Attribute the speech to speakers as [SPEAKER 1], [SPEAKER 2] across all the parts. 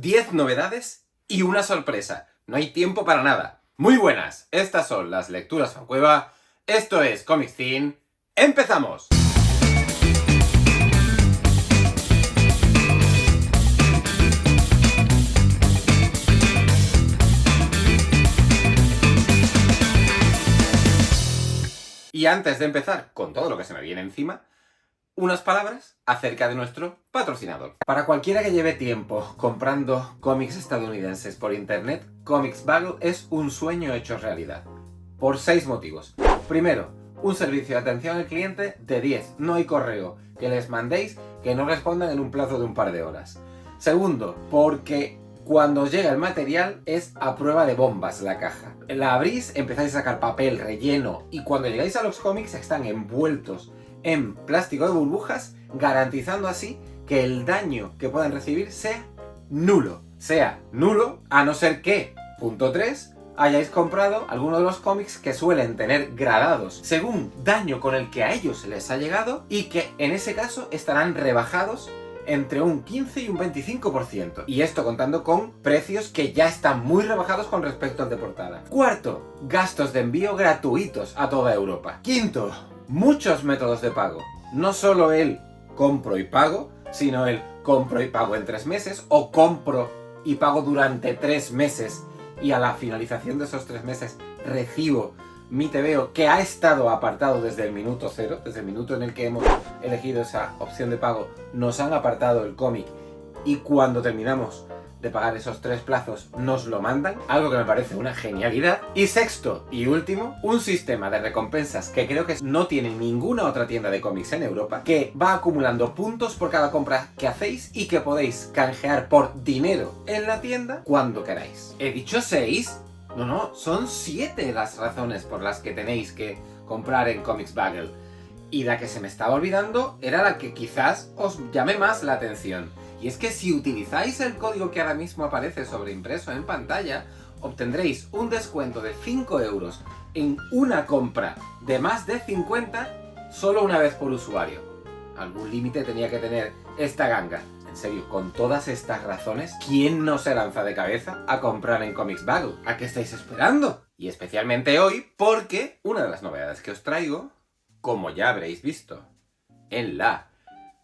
[SPEAKER 1] 10 novedades y una sorpresa. No hay tiempo para nada. Muy buenas, estas son las lecturas Fancueva. Esto es Comic Scene. ¡Empezamos! Y antes de empezar con todo lo que se me viene encima, unas palabras acerca de nuestro patrocinador. Para cualquiera que lleve tiempo comprando cómics estadounidenses por internet, ComicsBuggle es un sueño hecho realidad. Por 6 motivos. Primero, un servicio de atención al cliente de 10. No hay correo que les mandéis que no respondan en un plazo de un par de horas. Segundo, porque cuando os llega el material es a prueba de bombas la caja. La abrís, empezáis a sacar papel relleno y cuando llegáis a los cómics están envueltos en plástico de burbujas, garantizando así que el daño que puedan recibir sea nulo. Sea nulo, a no ser que, punto 3, hayáis comprado alguno de los cómics que suelen tener gradados según daño con el que a ellos les ha llegado y que en ese caso estarán rebajados entre un 15 y un 25%. Y esto contando con precios que ya están muy rebajados con respecto al de portada. Cuarto, gastos de envío gratuitos a toda Europa. Quinto, muchos métodos de pago. No solo el compro y pago, sino el compro y pago en 3 meses o compro y pago durante 3 meses y a la finalización de esos 3 meses recibo mi TVO que ha estado apartado desde el minuto 0, desde el minuto en el que hemos elegido esa opción de pago, nos han apartado el cómic y cuando terminamos de pagar esos 3 plazos nos lo mandan, algo que me parece una genialidad. Y sexto y último, un sistema de recompensas que creo que no tiene ninguna otra tienda de cómics en Europa, que va acumulando puntos por cada compra que hacéis y que podéis canjear por dinero en la tienda cuando queráis. ¿He dicho 6? No, son 7 las razones por las que tenéis que comprar en ComicsBuggle. Y la que se me estaba olvidando era la que quizás os llame más la atención. Y es que si utilizáis el código que ahora mismo aparece sobreimpreso en pantalla, obtendréis un descuento de 5 euros en una compra de más de 50 solo una vez por usuario. Algún límite tenía que tener esta ganga. En serio, con todas estas razones, ¿quién no se lanza de cabeza a comprar en ComicsBuggle? ¿A qué estáis esperando? Y especialmente hoy, porque una de las novedades que os traigo, como ya habréis visto en la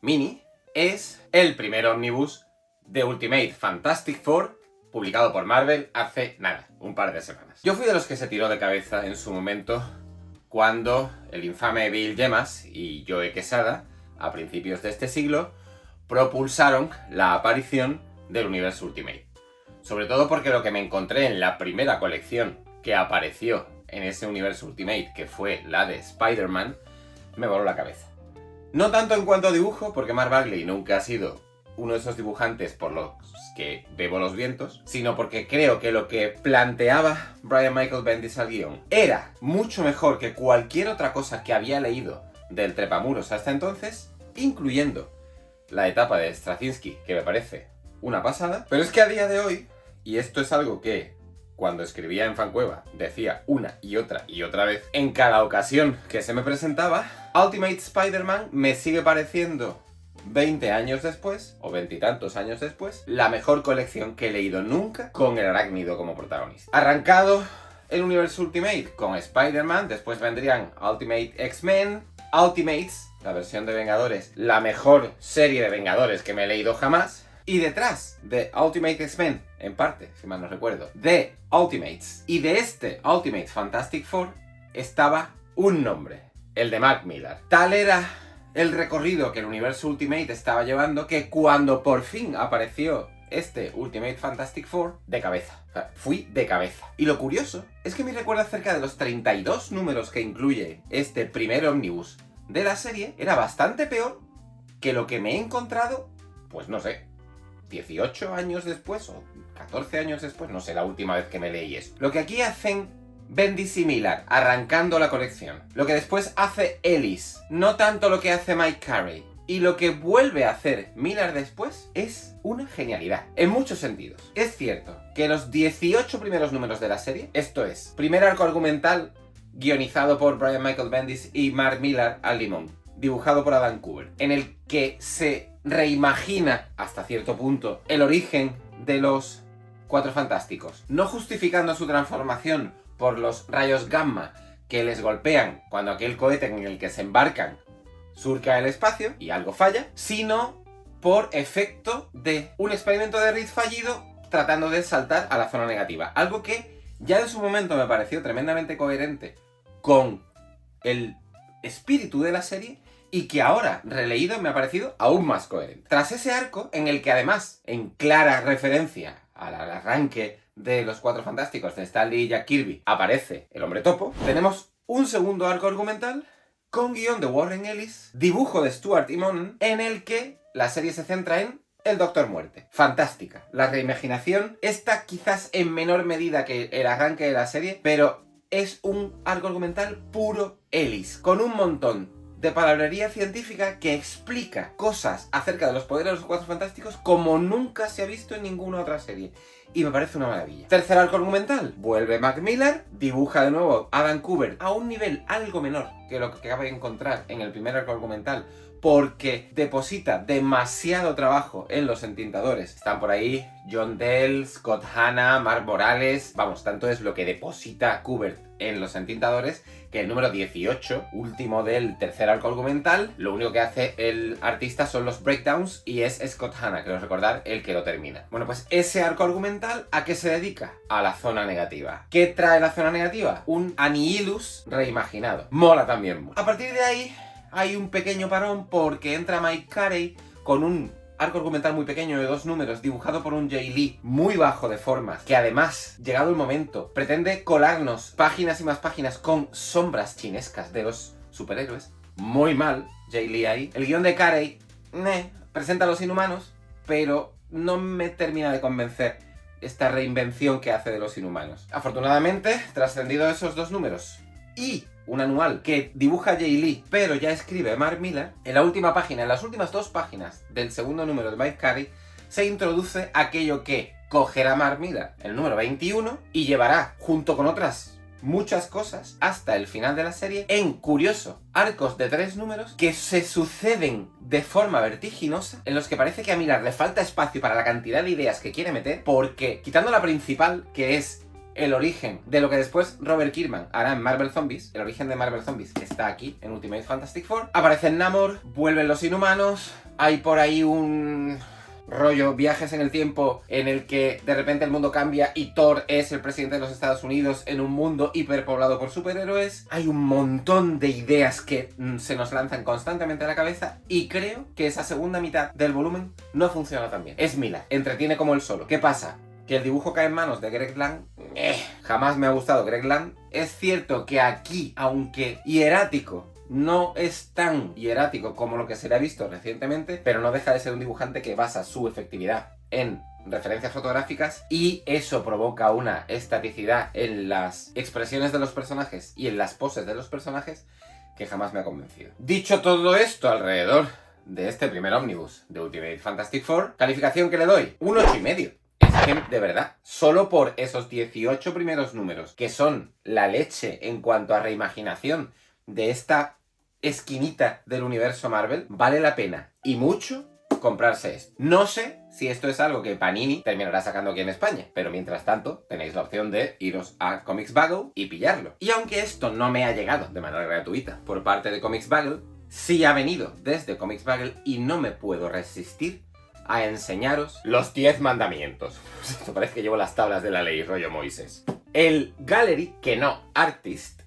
[SPEAKER 1] mini, es el primer ómnibus de Ultimate Fantastic Four publicado por Marvel hace nada, un par de semanas. Yo fui de los que se tiró de cabeza en su momento cuando el infame Bill Jemas y Joe Quesada, a principios de este siglo, propulsaron la aparición del universo Ultimate. Sobre todo porque lo que me encontré en la primera colección que apareció en ese universo Ultimate, que fue la de Spider-Man, me voló la cabeza. No tanto en cuanto a dibujo, porque Mark Bagley nunca ha sido uno de esos dibujantes por los que bebo los vientos, sino porque creo que lo que planteaba Brian Michael Bendis al guión era mucho mejor que cualquier otra cosa que había leído del Trepamuros hasta entonces, incluyendo la etapa de Straczynski, que me parece una pasada. Pero es que a día de hoy, y esto es algo que cuando escribía en Fancueva decía una y otra vez, en cada ocasión que se me presentaba, Ultimate Spider-Man me sigue pareciendo 20 años después, o 20 y tantos años después, la mejor colección que he leído nunca con el arácnido como protagonista. Arrancado el universo Ultimate con Spider-Man, después vendrían Ultimate X-Men, Ultimates, la versión de Vengadores, la mejor serie de Vengadores que me he leído jamás. Y detrás de Ultimate X-Men, en parte, si mal no recuerdo, de Ultimates y de este Ultimate Fantastic Four, estaba un nombre, el de Mark Millar. Tal era el recorrido que el universo Ultimate estaba llevando que cuando por fin apareció este Ultimate Fantastic Four, de cabeza. O sea, fui de cabeza. Y lo curioso es que mi recuerdo acerca de los 32 números que incluye este primer ómnibus de la serie era bastante peor que lo que me he encontrado, pues no sé, 18 años después o 14 años después, no sé la última vez que me leí eso. Lo que aquí hacen Bendis y Millar, arrancando la colección. Lo que después hace Ellis, no tanto lo que hace Mike Carey. Y lo que vuelve a hacer Millar después es una genialidad, en muchos sentidos. Es cierto que los 18 primeros números de la serie, esto es, primer arco argumental guionizado por Brian Michael Bendis y Mark Millar al limón, dibujado por Adam Kubert, en el que se reimagina hasta cierto punto el origen de los Cuatro Fantásticos, no justificando su transformación por los rayos gamma que les golpean cuando aquel cohete en el que se embarcan surca el espacio y algo falla, sino por efecto de un experimento de Reed fallido tratando de saltar a la zona negativa. Algo que ya en su momento me pareció tremendamente coherente con el espíritu de la serie y que ahora, releído, me ha parecido aún más coherente. Tras ese arco, en el que además, en clara referencia al arranque de los Cuatro Fantásticos de Stan Lee y Jack Kirby, aparece el Hombre Topo, tenemos un segundo arco argumental con guión de Warren Ellis, dibujo de Stuart Immonen, en el que la serie se centra en el Doctor Muerte. Fantástica. La reimaginación está quizás en menor medida que el arranque de la serie, pero es un arco argumental puro Ellis, con un montón de palabrería científica que explica cosas acerca de los poderes de los Cuatro Fantásticos como nunca se ha visto en ninguna otra serie. Y me parece una maravilla. Tercer arco argumental. Vuelve Mac Miller, dibuja de nuevo Adam Kubert a un nivel algo menor que lo que acaba de encontrar en el primer arco argumental, porque deposita demasiado trabajo en los entintadores. Están por ahí John Dell, Scott Hanna, Mark Morales. Vamos, tanto es lo que deposita Kubert en los entintadores que el número 18, último del tercer arco argumental, lo único que hace el artista son los breakdowns y es Scott Hanna, creo recordar, el que lo termina. Bueno, pues ese arco argumental, ¿a qué se dedica? A la zona negativa. ¿Qué trae la zona negativa? Un Annihilus reimaginado. Mola también mucho. A partir de ahí hay un pequeño parón porque entra Mike Carey con un arco argumental muy pequeño de 2 números, dibujado por un Jay Lee muy bajo de formas, que además, llegado el momento, pretende colarnos páginas y más páginas con sombras chinescas de los superhéroes. Muy mal, Jay Lee ahí. El guión de Carey, presenta a los Inhumanos, pero no me termina de convencer esta reinvención que hace de los Inhumanos. Afortunadamente, trascendido esos 2 números y un anual que dibuja Jay Lee, pero ya escribe Mark Miller, en la última página, en las últimas 2 páginas del segundo número de Mike Carey, se introduce aquello que cogerá Mark Miller, el número 21, y llevará, junto con otras muchas cosas, hasta el final de la serie, en curioso arcos de 3 números que se suceden de forma vertiginosa, en los que parece que a Miller le falta espacio para la cantidad de ideas que quiere meter, porque, quitando la principal, que es el origen de lo que después Robert Kirkman hará en Marvel Zombies, el origen de Marvel Zombies está aquí en Ultimate Fantastic Four, aparece Namor, vuelven los Inhumanos, hay por ahí un rollo viajes en el tiempo en el que de repente el mundo cambia y Thor es el presidente de los Estados Unidos en un mundo hiperpoblado por superhéroes. Hay un montón de ideas que se nos lanzan constantemente a la cabeza y creo que esa segunda mitad del volumen no funciona tan bien. Es Miller, entretiene como él solo. ¿Qué pasa? Que el dibujo cae en manos de Greg Land. Jamás me ha gustado Greg Land. Es cierto que aquí, aunque hierático, no es tan hierático como lo que se le ha visto recientemente, pero no deja de ser un dibujante que basa su efectividad en referencias fotográficas y eso provoca una estaticidad en las expresiones de los personajes y en las poses de los personajes que jamás me ha convencido. Dicho todo esto alrededor de este primer ómnibus de Ultimate Fantastic Four, calificación que le doy, un 8,5. Es que, de verdad, solo por esos 18 primeros números, que son la leche en cuanto a reimaginación de esta esquinita del universo Marvel, vale la pena, y mucho, comprarse esto. No sé si esto es algo que Panini terminará sacando aquí en España, pero mientras tanto tenéis la opción de iros a Comics Bagel y pillarlo. Y aunque esto no me ha llegado de manera gratuita por parte de Comics Bagel, sí ha venido desde Comics Bagel y no me puedo resistir a enseñaros los 10 mandamientos. Esto parece que llevo las tablas de la ley, rollo Moisés. El Gallery, que no Artist,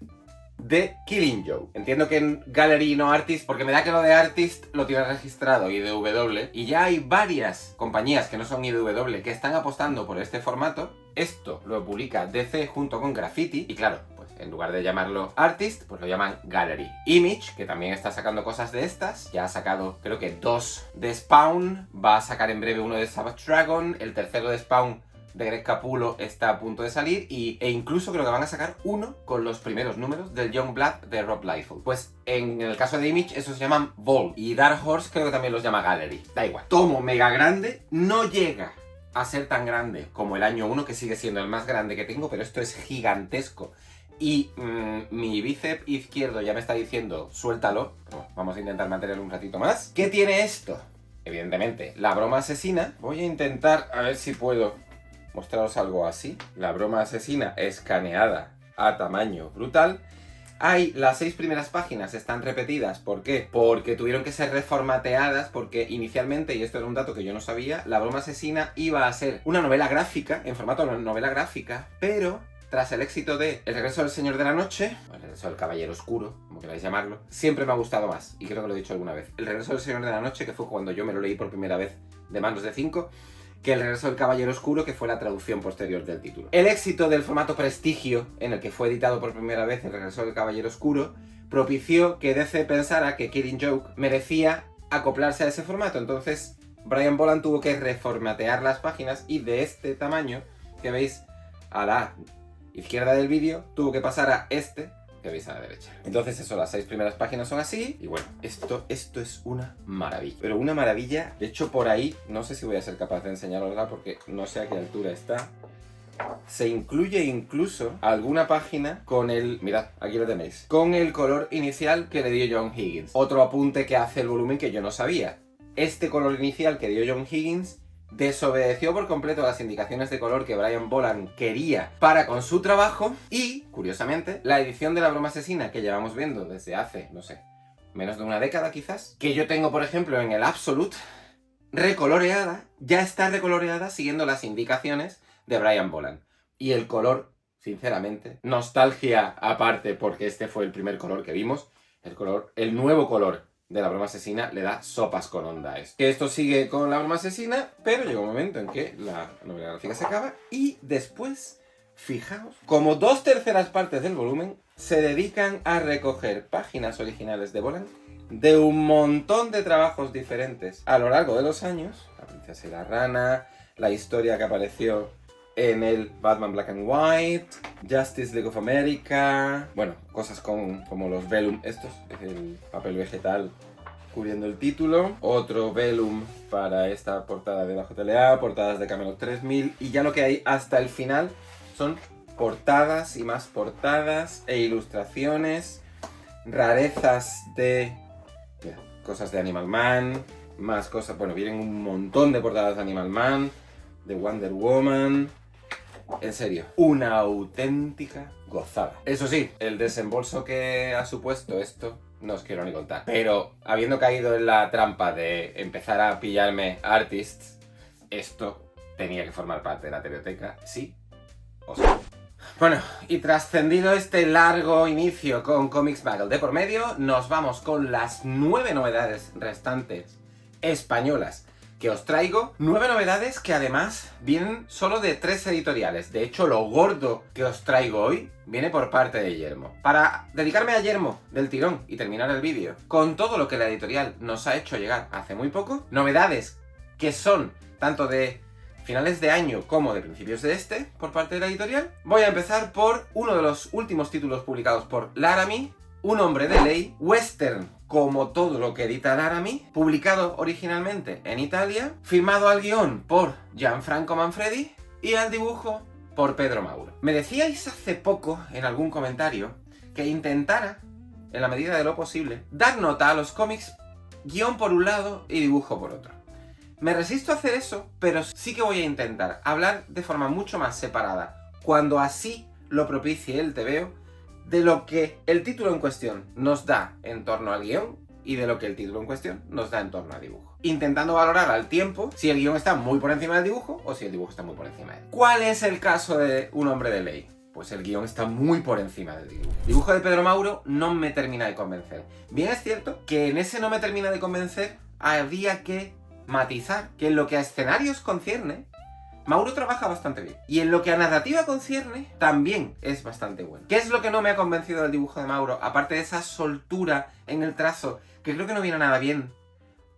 [SPEAKER 1] de Killing Joke. Entiendo que en Gallery no Artist, porque me da que lo de Artist lo tiene registrado IDW, y ya hay varias compañías que no son IDW que están apostando por este formato. Esto lo publica DC junto con Graffiti, y claro, pues en lugar de llamarlo Artist, pues lo llaman Gallery. Image, que también está sacando cosas de estas, ya ha sacado creo que 2 de Spawn, va a sacar en breve uno de Savage Dragon, el tercero de Spawn de Greg Capullo está a punto de salir e incluso creo que van a sacar uno con los primeros números del Young Blood de Rob Liefeld. Pues en el caso de Image esos se llaman Vault y Dark Horse creo que también los llama Gallery. Da igual. Tomo mega grande, no llega a ser tan grande como el año 1, que sigue siendo el más grande que tengo, pero esto es gigantesco. Y mi bíceps izquierdo ya me está diciendo suéltalo, pero vamos a intentar mantenerlo un ratito más. ¿Qué tiene esto? evidentemente, la broma asesina. Voy a intentar a ver si puedo mostraros algo así. La broma asesina escaneada a tamaño brutal. Las 6 primeras páginas están repetidas. ¿Por qué? Porque tuvieron que ser reformateadas, porque inicialmente, y esto era un dato que yo no sabía, la broma asesina iba a ser una novela gráfica, en formato de novela gráfica, pero tras el éxito de El regreso del Señor de la Noche, o El regreso del Caballero Oscuro, como queráis llamarlo, siempre me ha gustado más, y creo que lo he dicho alguna vez. El regreso del Señor de la Noche, que fue cuando yo me lo leí por primera vez de manos de 5, que El regreso del Caballero Oscuro, que fue la traducción posterior del título. El éxito del formato prestigio, en el que fue editado por primera vez El regreso del Caballero Oscuro, propició que DC pensara que Killing Joke merecía acoplarse a ese formato. Entonces, Brian Boland tuvo que reformatear las páginas, y de este tamaño, que veis a la izquierda del vídeo, tuvo que pasar a este, que veis a la derecha. Entonces eso, las 6 primeras páginas son así, y bueno, esto es una maravilla. Pero una maravilla, de hecho por ahí, no sé si voy a ser capaz de enseñarosla porque no sé a qué altura está. Se incluye incluso alguna página con el... Mirad, aquí lo tenéis. Con el color inicial que le dio John Higgins. Otro apunte que hace el volumen que yo no sabía. Este color inicial que dio John Higgins desobedeció por completo las indicaciones de color que Brian Boland quería para con su trabajo, y, curiosamente, la edición de La broma asesina que llevamos viendo desde hace, no sé, menos de una década quizás, que yo tengo por ejemplo en el Absolute, recoloreada, ya está recoloreada siguiendo las indicaciones de Brian Boland. Y el color, sinceramente, nostalgia aparte porque este fue el primer color que vimos, el nuevo color de La broma asesina le da sopas con onda a esto. Que esto sigue con La broma asesina, pero llega un momento en que la novela gráfica se acaba y después, fijaos, como 2/3 partes del volumen se dedican a recoger páginas originales de Boland de un montón de trabajos diferentes a lo largo de los años. La princesa y la rana, la historia que apareció en el Batman Black and White, Justice League of America, bueno, cosas como los Vellum estos, el papel vegetal cubriendo el título, otro Vellum para esta portada de la JLA, portadas de Camelot 3000, y ya lo que hay hasta el final son portadas y más portadas e ilustraciones, rarezas de... Mira, cosas de Animal Man, más cosas, bueno, vienen un montón de portadas de Animal Man, de Wonder Woman. En serio, una auténtica gozada. Eso sí, el desembolso que ha supuesto esto no os quiero ni contar. Pero habiendo caído en la trampa de empezar a pillarme artists, esto tenía que formar parte de la biblioteca, sí o sí. Bueno, y trascendido este largo inicio con Comics Bagel de por medio, nos vamos con las 9 novedades restantes españolas que os traigo. 9 novedades que además vienen solo de 3 editoriales. De hecho, lo gordo que os traigo hoy viene por parte de Yermo. Para dedicarme a Yermo del tirón y terminar el vídeo con todo lo que la editorial nos ha hecho llegar hace muy poco, novedades que son tanto de finales de año como de principios de este por parte de la editorial, voy a empezar por uno de los últimos títulos publicados por Laramie, Un hombre de ley, western como todo lo que edita Laramie, publicado originalmente en Italia, firmado al guión por Gianfranco Manfredi y al dibujo por Pedro Mauro. Me decíais hace poco en algún comentario que intentara, en la medida de lo posible, dar nota a los cómics, guión por un lado y dibujo por otro. Me resisto a hacer eso, pero sí que voy a intentar hablar de forma mucho más separada, cuando así lo propicie el TVO, de lo que el título en cuestión nos da en torno al guión y de lo que el título en cuestión nos da en torno al dibujo. Intentando valorar al tiempo si el guión está muy por encima del dibujo o si el dibujo está muy por encima de él. ¿Cuál es el caso de Un hombre de ley? Pues el guión está muy por encima del dibujo. El dibujo de Pedro Mauro no me termina de convencer. Bien es cierto que en ese no me termina de convencer habría que matizar que en lo que a escenarios concierne, Mauro trabaja bastante bien. Y en lo que a narrativa concierne, también es bastante bueno. ¿Qué es lo que no me ha convencido del dibujo de Mauro? Aparte de esa soltura en el trazo, que creo que no viene nada bien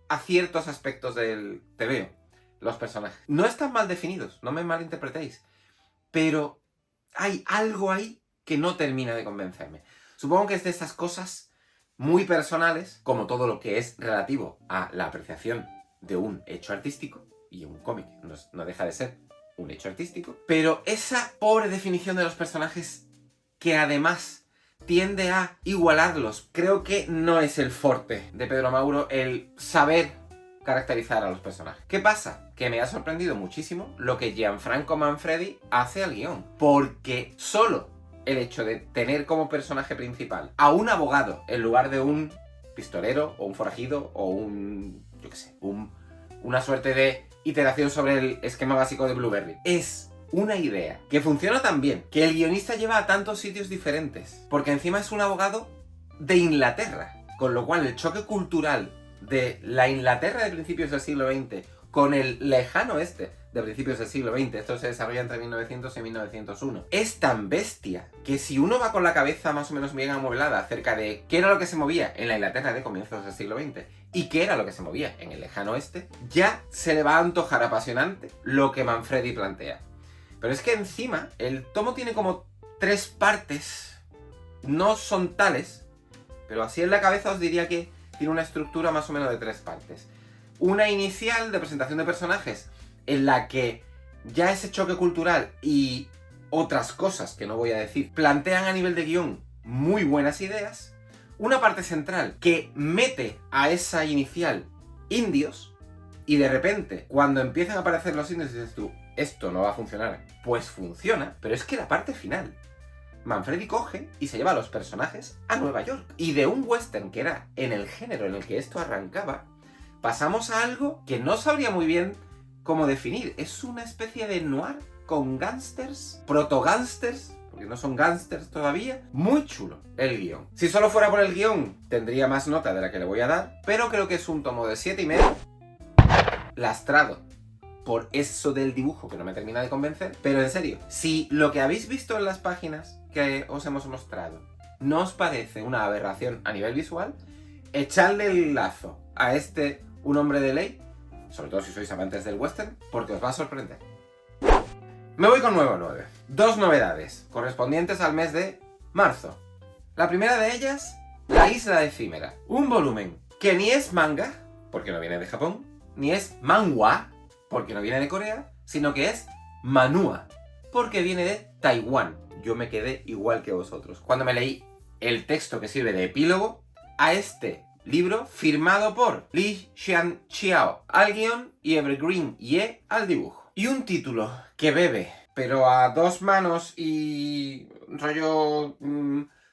[SPEAKER 1] a ciertos aspectos del TVO. Los personajes no están mal definidos, no me malinterpretéis, pero hay algo ahí que no termina de convencerme. Supongo que es de esas cosas muy personales, como todo lo que es relativo a la apreciación de un hecho artístico, y un cómic no deja de ser un hecho artístico, pero esa pobre definición de los personajes que además tiende a igualarlos, creo que no es el fuerte de Pedro Mauro el saber caracterizar a los personajes. ¿Qué pasa? Que me ha sorprendido muchísimo lo que Gianfranco Manfredi hace al guión. Porque solo el hecho de tener como personaje principal a un abogado en lugar de un pistolero o un forajido o un, yo qué sé, una suerte de iteración sobre el esquema básico de Blueberry, es una idea que funciona tan bien, que el guionista lleva a tantos sitios diferentes, porque encima es un abogado de Inglaterra, con lo cual el choque cultural de la Inglaterra de principios del siglo XX con el lejano oeste de principios del siglo XX, esto se desarrolla entre 1900 y 1901, es tan bestia que si uno va con la cabeza más o menos bien amueblada acerca de qué era lo que se movía en la Inglaterra de comienzos del siglo XX y qué era lo que se movía en el lejano oeste, ya se le va a antojar apasionante lo que Manfredi plantea. Pero es que encima el tomo tiene como 3 partes, no son tales, pero así en la cabeza os diría que tiene una estructura más o menos de 3 partes. Una inicial de presentación de personajes, en la que ya ese choque cultural y otras cosas que no voy a decir plantean a nivel de guión muy buenas ideas. Una parte central que mete a esa inicial indios y de repente cuando empiezan a aparecer los indios dices tú, esto no va a funcionar. Pues funciona, pero es que la parte final, Manfredi coge y se lleva a los personajes a Nueva York. Y de un western que era en el género en el que esto arrancaba, pasamos a algo que no sabría muy bien cómo definir. Es una especie de noir con gángsters, proto-gángsters, porque no son gángsters todavía. Muy chulo el guión. Si solo fuera por el guión, tendría más nota de la que le voy a dar, pero creo que es un tomo de 7,5, lastrado por eso del dibujo que no me termina de convencer. Pero en serio, si lo que habéis visto en las páginas que os hemos mostrado no os parece una aberración a nivel visual, echadle el lazo a Un hombre de ley, sobre todo si sois amantes del western, porque os va a sorprender. Me voy con nuevo 9. 2 novedades, correspondientes al mes de marzo. La primera de ellas, La isla efímera. Un volumen que ni es manga, porque no viene de Japón, ni es manhwa, porque no viene de Corea, sino que es manhua, porque viene de Taiwán. Yo me quedé igual que vosotros cuando me leí el texto que sirve de epílogo a este libro firmado por Li Xianqiao al guión y Evergreen Ye al dibujo. Y un título que bebe, pero a 2 manos y rollo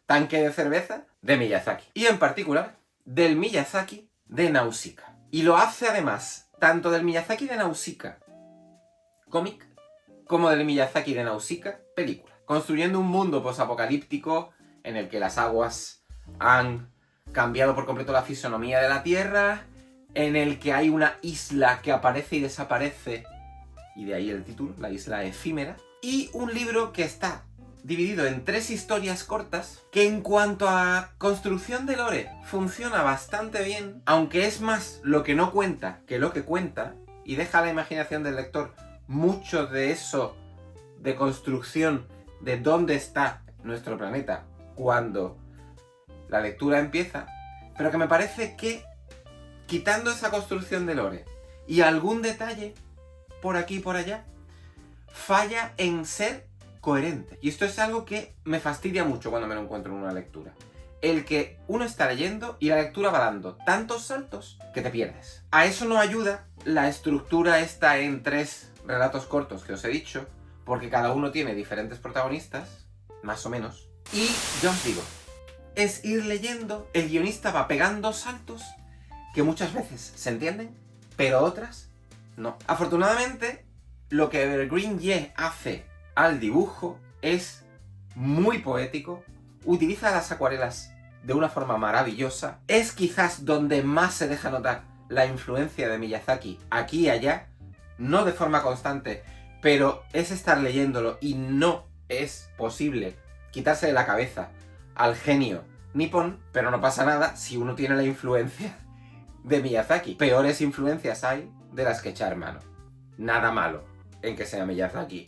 [SPEAKER 1] tanque de cerveza, de Miyazaki. Y en particular, del Miyazaki de Nausicaa. Y lo hace además tanto del Miyazaki de Nausicaa cómic como del Miyazaki de Nausicaa película. Construyendo un mundo posapocalíptico en el que las aguas han cambiado por completo la fisonomía de la Tierra, en el que hay una isla que aparece y desaparece, y de ahí el título, La isla efímera, y un libro que está dividido en 3 historias cortas, que en cuanto a construcción de lore funciona bastante bien, aunque es más lo que no cuenta que lo que cuenta, y deja a la imaginación del lector mucho de eso de construcción de dónde está nuestro planeta cuando la lectura empieza, pero que me parece que, quitando esa construcción de lore y algún detalle por aquí y por allá, falla en ser coherente. Y esto es algo que me fastidia mucho cuando me lo encuentro en una lectura. El que uno está leyendo y la lectura va dando tantos saltos que te pierdes. A eso no ayuda la estructura esta en 3 relatos cortos que os he dicho, porque cada uno tiene diferentes protagonistas, más o menos. Y ya os digo, es ir leyendo, el guionista va pegando saltos que muchas veces se entienden, pero otras no. Afortunadamente, lo que Evergreen Ye hace al dibujo es muy poético, utiliza las acuarelas de una forma maravillosa, es quizás donde más se deja notar la influencia de Miyazaki aquí y allá, no de forma constante, pero es estar leyéndolo y no es posible quitarse de la cabeza al genio nipón, pero no pasa nada si uno tiene la influencia de Miyazaki. Peores influencias hay de las que echar mano. Nada malo en que sea Miyazaki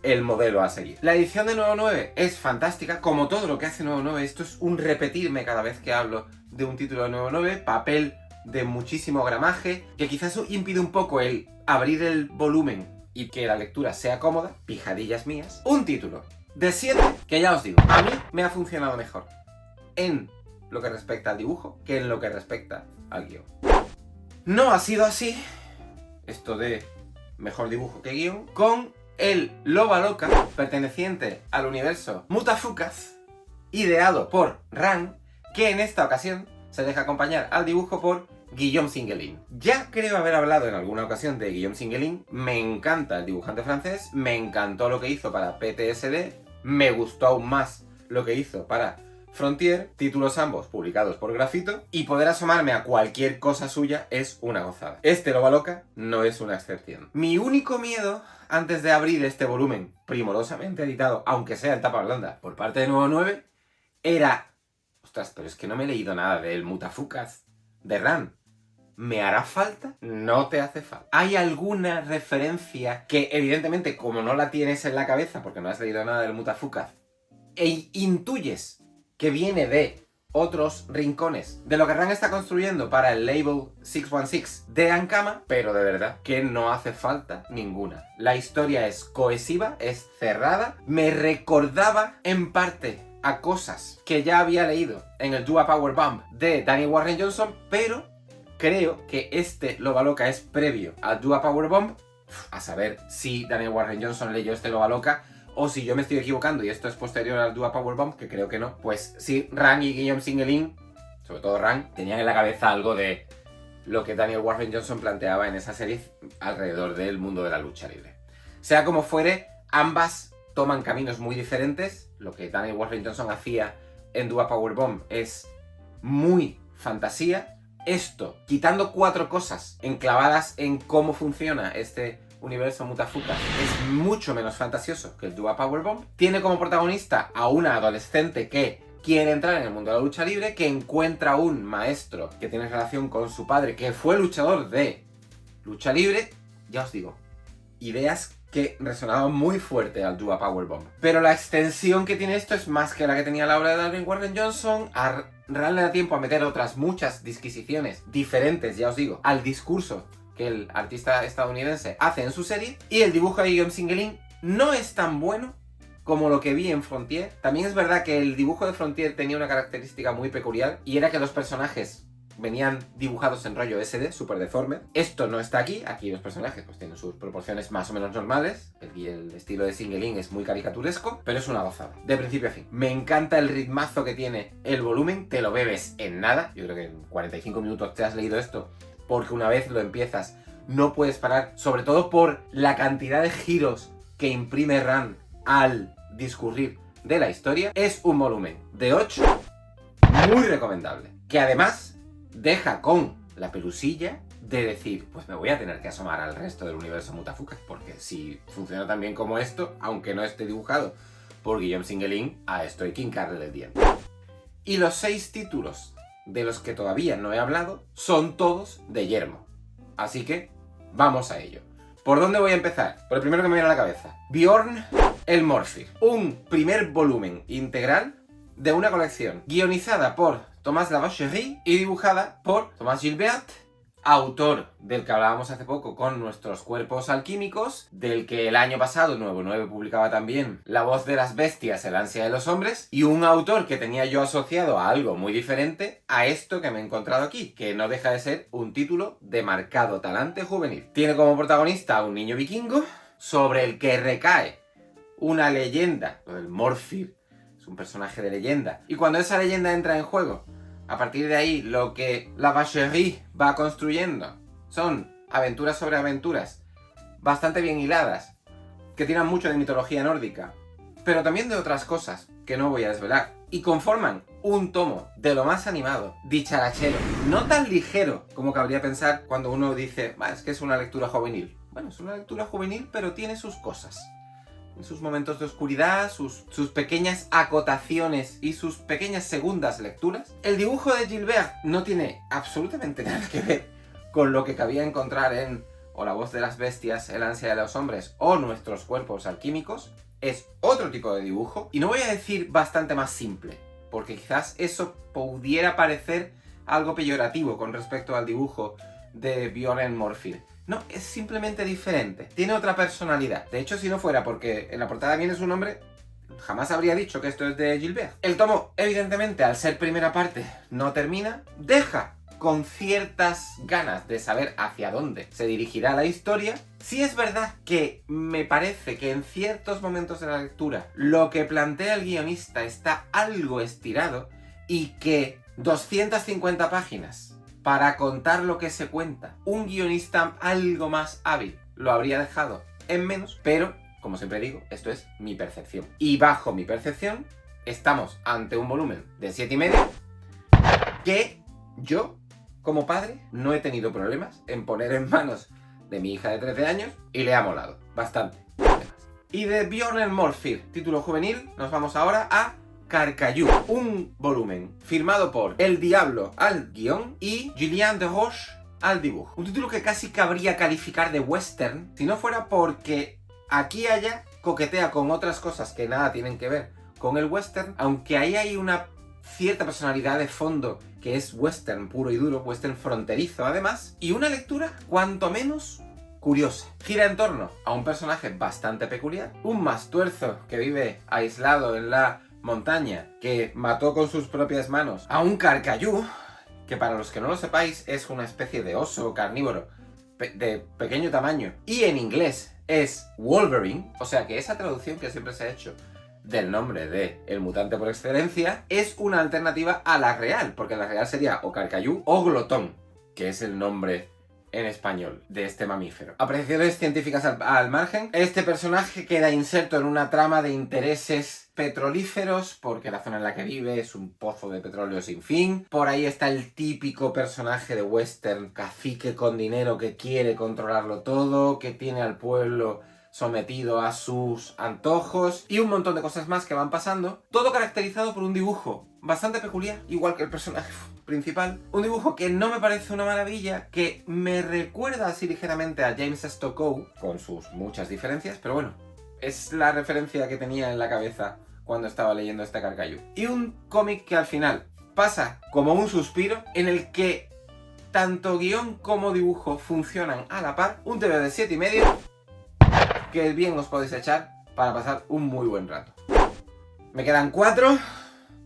[SPEAKER 1] el modelo a seguir. La edición de Nuevo 9 es fantástica, como todo lo que hace Nuevo 9. Esto es un repetirme cada vez que hablo de un título de Nuevo 9, papel de muchísimo gramaje, que quizás impide un poco el abrir el volumen y que la lectura sea cómoda, pijadillas mías. Un título de 7 que ya os digo, a mí me ha funcionado mejor en lo que respecta al dibujo que en lo que respecta al guión. No ha sido así, esto de mejor dibujo que guión, con el Loba Loca, perteneciente al universo Mutafukas, ideado por Ran, que en esta ocasión se deja acompañar al dibujo por Guillaume Singuelin. Ya creo haber hablado en alguna ocasión de Guillaume Singuelin, me encanta el dibujante francés, me encantó lo que hizo para PTSD, me gustó aún más lo que hizo para Frontier, títulos ambos publicados por Grafito, y poder asomarme a cualquier cosa suya es una gozada. Este Loba Loca no es una excepción. Mi único miedo antes de abrir este volumen primorosamente editado, aunque sea en tapa blanda, por parte de Nuevo 9, era... Ostras, pero es que no me he leído nada del Mutafukas de Ran. ¿Me hará falta? No te hace falta. ¿Hay alguna referencia que, evidentemente, como no la tienes en la cabeza, porque no has leído nada del Mutafukas, e intuyes que viene de otros rincones de lo que Ran está construyendo para el label 616 de Ankama, pero de verdad que no hace falta ninguna. La historia es cohesiva, es cerrada, me recordaba en parte a cosas que ya había leído en el Dua Power Bomb de Daniel Warren Johnson, pero creo que este Loba Loca es previo al Dua Power Bomb, a saber si Daniel Warren Johnson leyó este Loba Loca o si yo me estoy equivocando y esto es posterior al Dua Power Bomb, que creo que no. Pues sí, Ran y Guillaume Singuelin, sobre todo Ran, tenían en la cabeza algo de lo que Daniel Warren Johnson planteaba en esa serie alrededor del mundo de la lucha libre. Sea como fuere, ambas toman caminos muy diferentes. Lo que Daniel Warren Johnson hacía en Dua Power Bomb es muy fantasía. Esto, quitando 4 cosas enclavadas en cómo funciona este universo Mutafukas, es mucho menos fantasioso que el Dua Power Bomb. Tiene como protagonista a una adolescente que quiere entrar en el mundo de la lucha libre, que encuentra un maestro que tiene relación con su padre, que fue luchador de lucha libre. Ya os digo, ideas que resonaban muy fuerte al Dua Power Bomb. Pero la extensión que tiene esto es más que la que tenía la obra de Daniel Warren Johnson. A Ran le da tiempo a meter otras muchas disquisiciones diferentes, ya os digo, al discurso que el artista estadounidense hace en su serie, y el dibujo de Guillaume Singuelin no es tan bueno como lo que vi en Frontier. También es verdad que el dibujo de Frontier tenía una característica muy peculiar, y era que los personajes venían dibujados en rollo SD, súper deforme. Esto no está aquí. Aquí los personajes pues tienen sus proporciones más o menos normales. El estilo de Singuelin es muy caricaturesco, pero es una gozada, de principio a fin. Me encanta el ritmazo que tiene el volumen, te lo bebes en nada. Yo creo que en 45 minutos te has leído esto, porque una vez lo empiezas no puedes parar, sobre todo por la cantidad de giros que imprime Ran al discurrir de la historia. Es un volumen de 8 muy recomendable, que además deja con la pelusilla de decir, pues me voy a tener que asomar al resto del universo Mutafukas, porque si funciona tan bien como esto, aunque no esté dibujado por Guillaume Singuelin, a esto hay que hincarle el diente. Y los 6 títulos de los que todavía no he hablado son todos de Yermo. Así que vamos a ello. ¿Por dónde voy a empezar? Por el primero que me viene a la cabeza. Bjorn el Morfir. Un primer volumen integral de una colección guionizada por Thomas Lavacherie y dibujada por Thomas Gilbert, autor del que hablábamos hace poco con Nuestros Cuerpos Alquímicos, del que el año pasado Nuevo 9 publicaba también La Voz de las Bestias, El Ansia de los Hombres, y un autor que tenía yo asociado a algo muy diferente a esto que me he encontrado aquí, que no deja de ser un título de marcado talante juvenil. Tiene como protagonista a un niño vikingo sobre el que recae una leyenda, el Morfir, es un personaje de leyenda, y cuando esa leyenda entra en juego, a partir de ahí, lo que Lavacherie va construyendo son aventuras sobre aventuras bastante bien hiladas, que tienen mucho de mitología nórdica, pero también de otras cosas que no voy a desvelar, y conforman un tomo de lo más animado, dicharachero, no tan ligero como cabría pensar cuando uno dice, es que es una lectura juvenil. Bueno, es una lectura juvenil, pero tiene sus cosas. Sus momentos de oscuridad, sus pequeñas acotaciones y sus pequeñas segundas lecturas. El dibujo de Gilbert no tiene absolutamente nada que ver con lo que cabía encontrar en O la Voz de las Bestias, El Ansia de los Hombres o Nuestros Cuerpos Alquímicos. Es otro tipo de dibujo, y no voy a decir bastante más simple, porque quizás eso pudiera parecer algo peyorativo con respecto al dibujo de Bjorn Morfir. No, es simplemente diferente. Tiene otra personalidad. De hecho, si no fuera porque en la portada viene su nombre, jamás habría dicho que esto es de Gilbert. El tomo, evidentemente, al ser primera parte, no termina. Deja con ciertas ganas de saber hacia dónde se dirigirá la historia. Sí es verdad que me parece que en ciertos momentos de la lectura lo que plantea el guionista está algo estirado y que 250 páginas para contar lo que se cuenta, un guionista algo más hábil lo habría dejado en menos, pero, como siempre digo, esto es mi percepción. Y bajo mi percepción, estamos ante un volumen de 7,5 que yo, como padre, no he tenido problemas en poner en manos de mi hija de 13 años y le ha molado bastante. Y de Björn Morfir, título juvenil, nos vamos ahora a Carcayú, un volumen firmado por El Diablo al guión y Julien de Roche al dibujo. Un título que casi cabría calificar de western, si no fuera porque aquí y allá coquetea con otras cosas que nada tienen que ver con el western, aunque ahí hay una cierta personalidad de fondo que es western puro y duro, western fronterizo además, y una lectura cuanto menos curiosa. Gira en torno a un personaje bastante peculiar, un mastuerzo que vive aislado en la montaña, que mató con sus propias manos a un carcayú, que para los que no lo sepáis es una especie de oso carnívoro de pequeño tamaño, y en inglés es Wolverine, o sea que esa traducción que siempre se ha hecho del nombre de el mutante por excelencia es una alternativa a la real, porque la real sería o carcayú o glotón, que es el nombre en español de este mamífero. Apreciaciones científicas al margen, este personaje queda inserto en una trama de intereses petrolíferos porque la zona en la que vive es un pozo de petróleo sin fin. Por ahí está el típico personaje de western, cacique con dinero que quiere controlarlo todo, que tiene al pueblo sometido a sus antojos y un montón de cosas más que van pasando, todo caracterizado por un dibujo bastante peculiar, igual que el personaje principal. Un dibujo que no me parece una maravilla, que me recuerda así ligeramente a James Stokoe, con sus muchas diferencias, pero bueno, es la referencia que tenía en la cabeza cuando estaba leyendo este Carcayú. Y un cómic que al final pasa como un suspiro, en el que tanto guión como dibujo funcionan a la par, un TVO de 7,5 que bien os podéis echar para pasar un muy buen rato. Me quedan 4.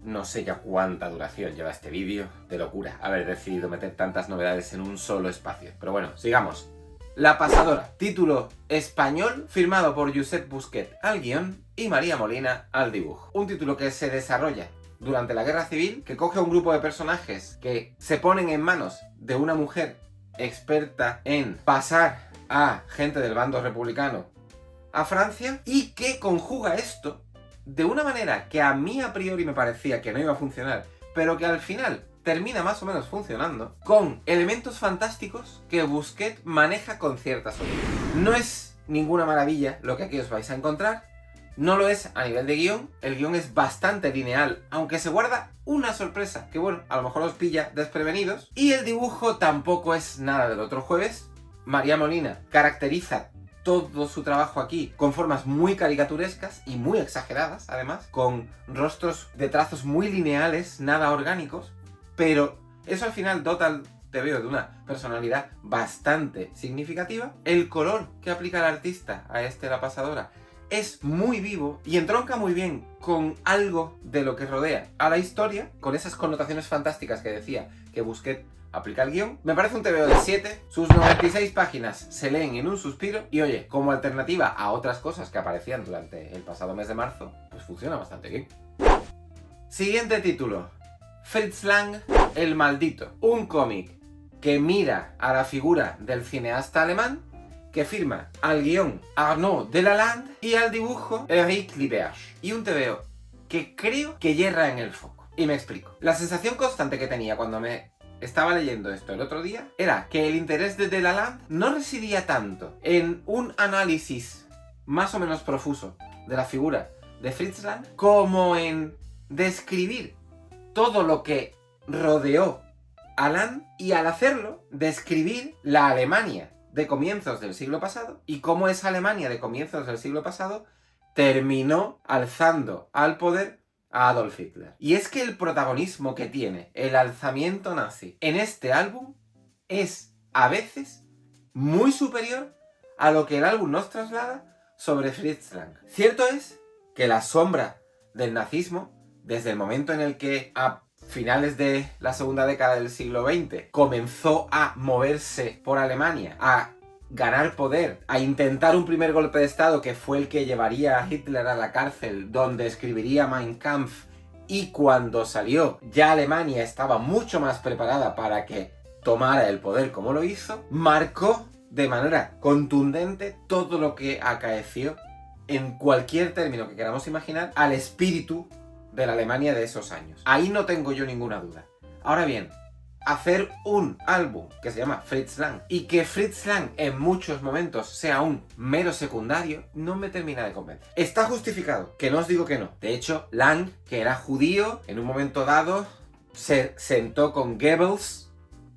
[SPEAKER 1] No sé ya cuánta duración lleva este vídeo, de locura haber decidido meter tantas novedades en un solo espacio. Pero bueno, sigamos. La Pasadora, título español, firmado por Josep Busquet al guión y María Molina al dibujo. Un título que se desarrolla durante la Guerra Civil, que coge a un grupo de personajes que se ponen en manos de una mujer experta en pasar a gente del bando republicano a Francia, y que conjuga esto de una manera que a mí a priori me parecía que no iba a funcionar, pero que al final termina más o menos funcionando, con elementos fantásticos que Busquet maneja con cierta solidez. No es ninguna maravilla lo que aquí os vais a encontrar, no lo es a nivel de guión, el guión es bastante lineal, aunque se guarda una sorpresa que bueno, a lo mejor os pilla desprevenidos, y el dibujo tampoco es nada del otro jueves. María Molina caracteriza todo su trabajo aquí con formas muy caricaturescas y muy exageradas, además, con rostros de trazos muy lineales, nada orgánicos, pero eso al final dota al TVO de una personalidad bastante significativa. El color que aplica el artista a La Pasadora es muy vivo y entronca muy bien con algo de lo que rodea a la historia, con esas connotaciones fantásticas que decía que Busquet aplica el guión. Me parece un TVO de 7, sus 96 páginas se leen en un suspiro y oye, como alternativa a otras cosas que aparecían durante el pasado mes de marzo, pues funciona bastante bien. Siguiente título, Fritz Lang, El Maldito, un cómic que mira a la figura del cineasta alemán, que firma al guión Arnaud Delalande y al dibujo Eric Liberge, y un TVO que creo que yerra en el foco. Y me explico. La sensación constante que tenía cuando me estaba leyendo esto el otro día era que el interés de Delalande no residía tanto en un análisis más o menos profuso de la figura de Fritz Lang como en describir todo lo que rodeó a Lang, y al hacerlo describir la Alemania de comienzos del siglo pasado y cómo esa Alemania de comienzos del siglo pasado terminó alzando al poder a Adolf Hitler. Y es que el protagonismo que tiene el alzamiento nazi en este álbum es a veces muy superior a lo que el álbum nos traslada sobre Fritz Lang. Cierto es que la sombra del nazismo, desde el momento en el que a finales de la segunda década del siglo XX, comenzó a moverse por Alemania, a ganar poder, a intentar un primer golpe de estado que fue el que llevaría a Hitler a la cárcel, donde escribiría Mein Kampf, y cuando salió ya Alemania estaba mucho más preparada para que tomara el poder como lo hizo, marcó de manera contundente todo lo que acaeció en cualquier término que queramos imaginar al espíritu de la Alemania de esos años. Ahí no tengo yo ninguna duda. Ahora bien, hacer un álbum que se llama Fritz Lang y que Fritz Lang en muchos momentos sea un mero secundario, no me termina de convencer. Está justificado, que no os digo que no. De hecho, Lang, que era judío, en un momento dado se sentó con Goebbels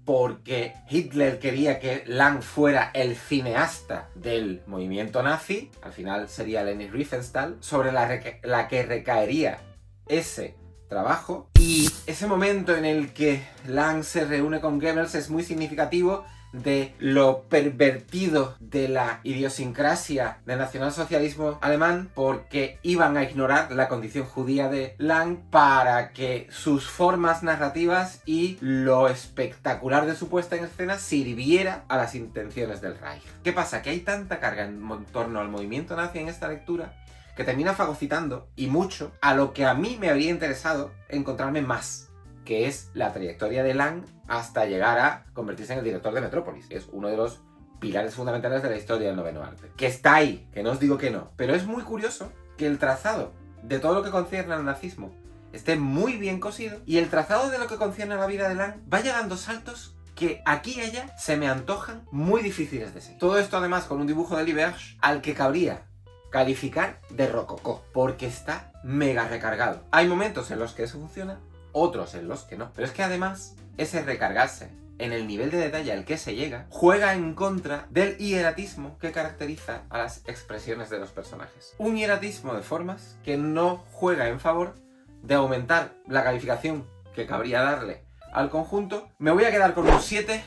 [SPEAKER 1] porque Hitler quería que Lang fuera el cineasta del movimiento nazi, al final sería Leni Riefenstahl, sobre la que recaería ese trabajo, y ese momento en el que Lang se reúne con Goebbels es muy significativo de lo pervertido de la idiosincrasia del nacionalsocialismo alemán, porque iban a ignorar la condición judía de Lang para que sus formas narrativas y lo espectacular de su puesta en escena sirviera a las intenciones del Reich. ¿Qué pasa? Que hay tanta carga en torno al movimiento nazi en esta lectura que termina fagocitando, y mucho, a lo que a mí me habría interesado encontrarme más, que es la trayectoria de Lang hasta llegar a convertirse en el director de Metrópolis, que es uno de los pilares fundamentales de la historia del noveno arte. Que está ahí, que no os digo que no, pero es muy curioso que el trazado de todo lo que concierne al nazismo esté muy bien cosido, y el trazado de lo que concierne a la vida de Lang vaya dando saltos que aquí y allá se me antojan muy difíciles de seguir. Todo esto además con un dibujo de Liberge al que cabría calificar de rococó, porque está mega recargado. Hay momentos en los que eso funciona, otros en los que no. Pero es que además, ese recargarse en el nivel de detalle al que se llega, juega en contra del hieratismo que caracteriza a las expresiones de los personajes. Un hieratismo de formas que no juega en favor de aumentar la calificación que cabría darle al conjunto. Me voy a quedar con un 7,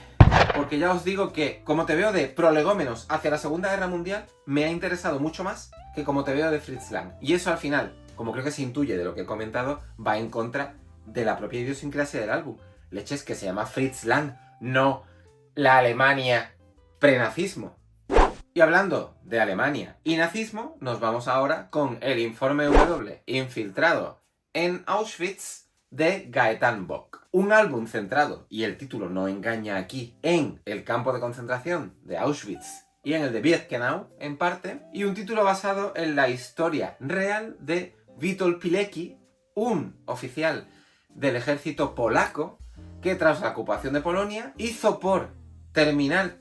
[SPEAKER 1] porque ya os digo que como te veo de prolegómenos hacia la Segunda Guerra Mundial, me ha interesado mucho más que como te veo de Fritz Lang. Y eso al final, como creo que se intuye de lo que he comentado, va en contra de la propia idiosincrasia del álbum. Leches, que se llama Fritz Lang, no la Alemania prenazismo. Y hablando de Alemania y nazismo, nos vamos ahora con el informe W, infiltrado en Auschwitz, de Gaetan Bock. Un álbum centrado, y el título no engaña aquí, en el campo de concentración de Auschwitz y en el de Birkenau, en parte, y un título basado en la historia real de Witold Pilecki, un oficial del ejército polaco que tras la ocupación de Polonia hizo por terminar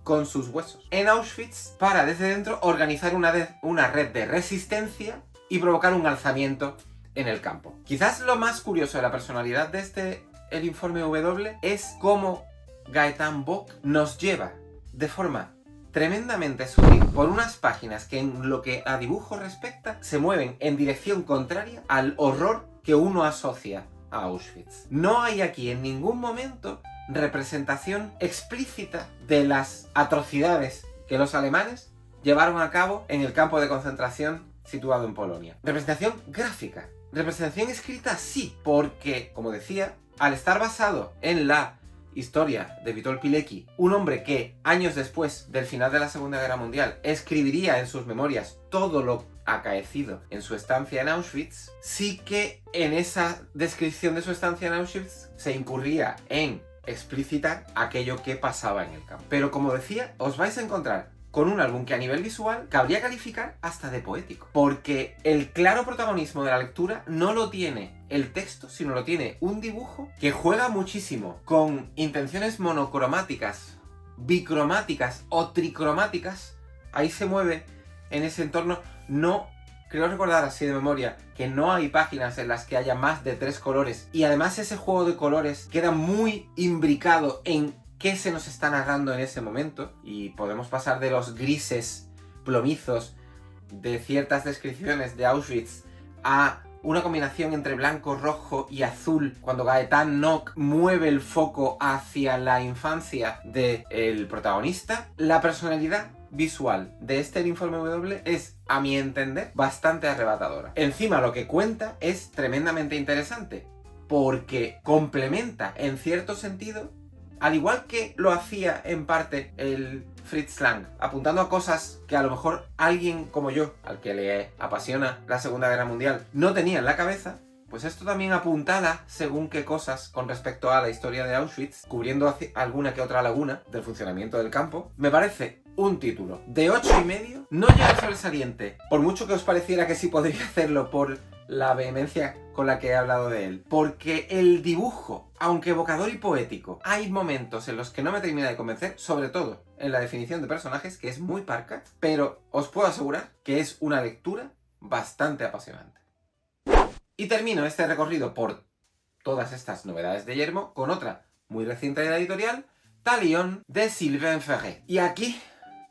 [SPEAKER 1] con sus huesos en Auschwitz para desde dentro organizar una red de resistencia y provocar un alzamiento en el campo. Quizás lo más curioso de la personalidad de el informe W es cómo Gaetan Bock nos lleva de forma tremendamente sutil por unas páginas que en lo que a dibujo respecta se mueven en dirección contraria al horror que uno asocia a Auschwitz. No hay aquí en ningún momento representación explícita de las atrocidades que los alemanes llevaron a cabo en el campo de concentración situado en Polonia. Representación gráfica. Representación escrita sí, porque, como decía, al estar basado en la historia de Witold Pilecki, un hombre que años después del final de la Segunda Guerra Mundial escribiría en sus memorias todo lo acaecido en su estancia en Auschwitz, sí que en esa descripción de su estancia en Auschwitz se incurría en explicitar aquello que pasaba en el campo. Pero como decía, os vais a encontrar con un álbum que a nivel visual cabría calificar hasta de poético, porque el claro protagonismo de la lectura no lo tiene el texto, sino lo tiene un dibujo que juega muchísimo con intenciones monocromáticas, bicromáticas o tricromáticas. Ahí se mueve en ese entorno. No, creo recordar así de memoria, que no hay páginas en las que haya más de 3 colores, y además ese juego de colores queda muy imbricado en qué se nos está narrando en ese momento, y podemos pasar de los grises plomizos de ciertas descripciones de Auschwitz a una combinación entre blanco, rojo y azul cuando Gaetan Bock mueve el foco hacia la infancia del protagonista. La personalidad visual de este informe W es, a mi entender, bastante arrebatadora. Encima lo que cuenta es tremendamente interesante, porque complementa en cierto sentido, al igual que lo hacía en parte el Fritz Lang, apuntando a cosas que a lo mejor alguien como yo, al que le apasiona la Segunda Guerra Mundial, no tenía en la cabeza. Pues esto también apuntala según qué cosas con respecto a la historia de Auschwitz, cubriendo alguna que otra laguna del funcionamiento del campo. Me parece un título de 8,5, no llega sobresaliente, por mucho que os pareciera que sí podría hacerlo por la vehemencia con la que he hablado de él, porque el dibujo, aunque evocador y poético, hay momentos en los que no me termina de convencer, sobre todo en la definición de personajes, que es muy parca, pero os puedo asegurar que es una lectura bastante apasionante. Y termino este recorrido por todas estas novedades de Yermo con otra muy reciente de la editorial, Talion, de Sylvain Ferret. Y aquí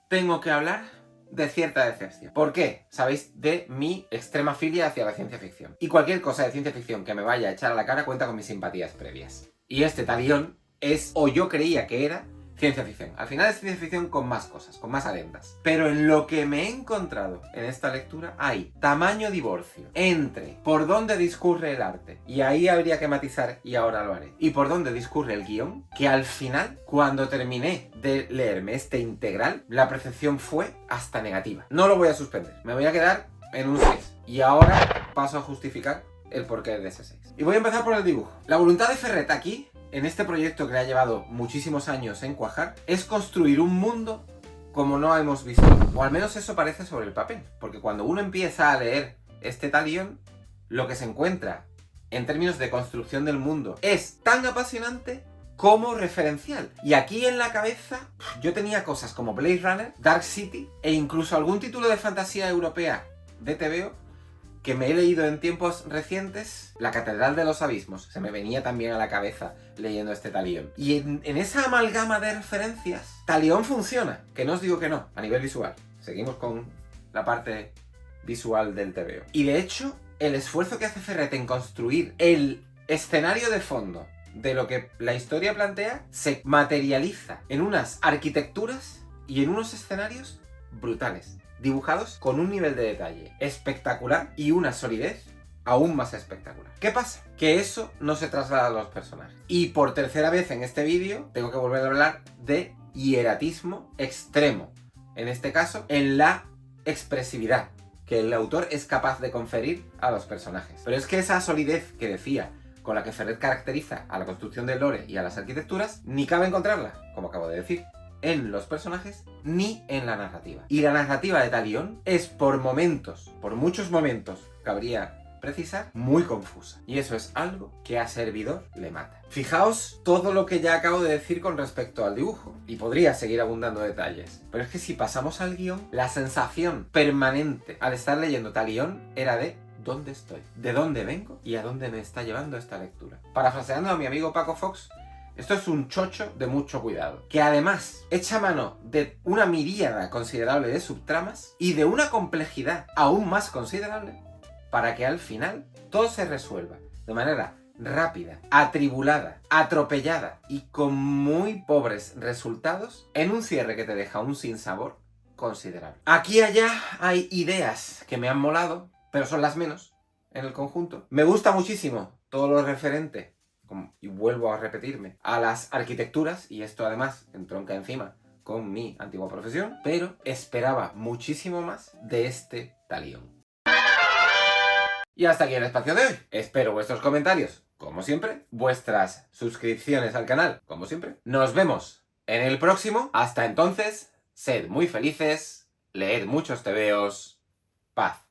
[SPEAKER 1] tengo que hablar de cierta decepción. ¿Por qué? Sabéis de mi extrema filia hacia la ciencia ficción. Y cualquier cosa de ciencia ficción que me vaya a echar a la cara cuenta con mis simpatías previas. Y este Talion es, o yo creía que era, ciencia ficción. Al final es ciencia ficción con más cosas, con más adendas. Pero en lo que me he encontrado en esta lectura hay tamaño divorcio entre por dónde discurre el arte, y ahí habría que matizar y ahora lo haré, y por dónde discurre el guión, que al final, cuando terminé de leerme este integral, la percepción fue hasta negativa. No lo voy a suspender, me voy a quedar en un 6. Y ahora paso a justificar el porqué de ese 6. Y voy a empezar por el dibujo. La voluntad de Ferret aquí, en este proyecto que le ha llevado muchísimos años en cuajar, es construir un mundo como no hemos visto. O al menos eso parece sobre el papel. Porque cuando uno empieza a leer este Talion, lo que se encuentra en términos de construcción del mundo es tan apasionante como referencial. Y aquí en la cabeza yo tenía cosas como Blade Runner, Dark City e incluso algún título de fantasía europea de TVO que me he leído en tiempos recientes. La Catedral de los Abismos se me venía también a la cabeza leyendo este Talion. Y en esa amalgama de referencias, Talion funciona, que no os digo que no, a nivel visual. Seguimos con la parte visual del TVO. Y de hecho, el esfuerzo que hace Ferret en construir el escenario de fondo de lo que la historia plantea se materializa en unas arquitecturas y en unos escenarios brutales, dibujados con un nivel de detalle espectacular y una solidez aún más espectacular. ¿Qué pasa? Que eso no se traslada a los personajes. Y por tercera vez en este vídeo tengo que volver a hablar de hieratismo extremo. En este caso, en la expresividad que el autor es capaz de conferir a los personajes. Pero es que esa solidez que decía, con la que Ferret caracteriza a la construcción del lore y a las arquitecturas, ni cabe encontrarla, como acabo de decir, en los personajes ni en la narrativa. Y la narrativa de Talion es por momentos, por muchos momentos, cabría precisar, muy confusa. Y eso es algo que a Servidor le mata. Fijaos todo lo que ya acabo de decir con respecto al dibujo. Y podría seguir abundando detalles. Pero es que si pasamos al guión, la sensación permanente al estar leyendo Talion era de ¿dónde estoy? ¿De dónde vengo? ¿Y a dónde me está llevando esta lectura? Parafraseando a mi amigo Paco Fox, esto es un chocho de mucho cuidado, que además echa mano de una miríada considerable de subtramas y de una complejidad aún más considerable para que al final todo se resuelva de manera rápida, atribulada, atropellada y con muy pobres resultados en un cierre que te deja un sinsabor considerable. Aquí y allá hay ideas que me han molado, pero son las menos en el conjunto. Me gusta muchísimo todo lo referente, y vuelvo a repetirme, a las arquitecturas, y esto además entronca encima con mi antigua profesión, pero esperaba muchísimo más de este Talion. Y hasta aquí el espacio de hoy. Espero vuestros comentarios, como siempre, vuestras suscripciones al canal, como siempre. Nos vemos en el próximo. Hasta entonces, sed muy felices, leed muchos tebeos, paz.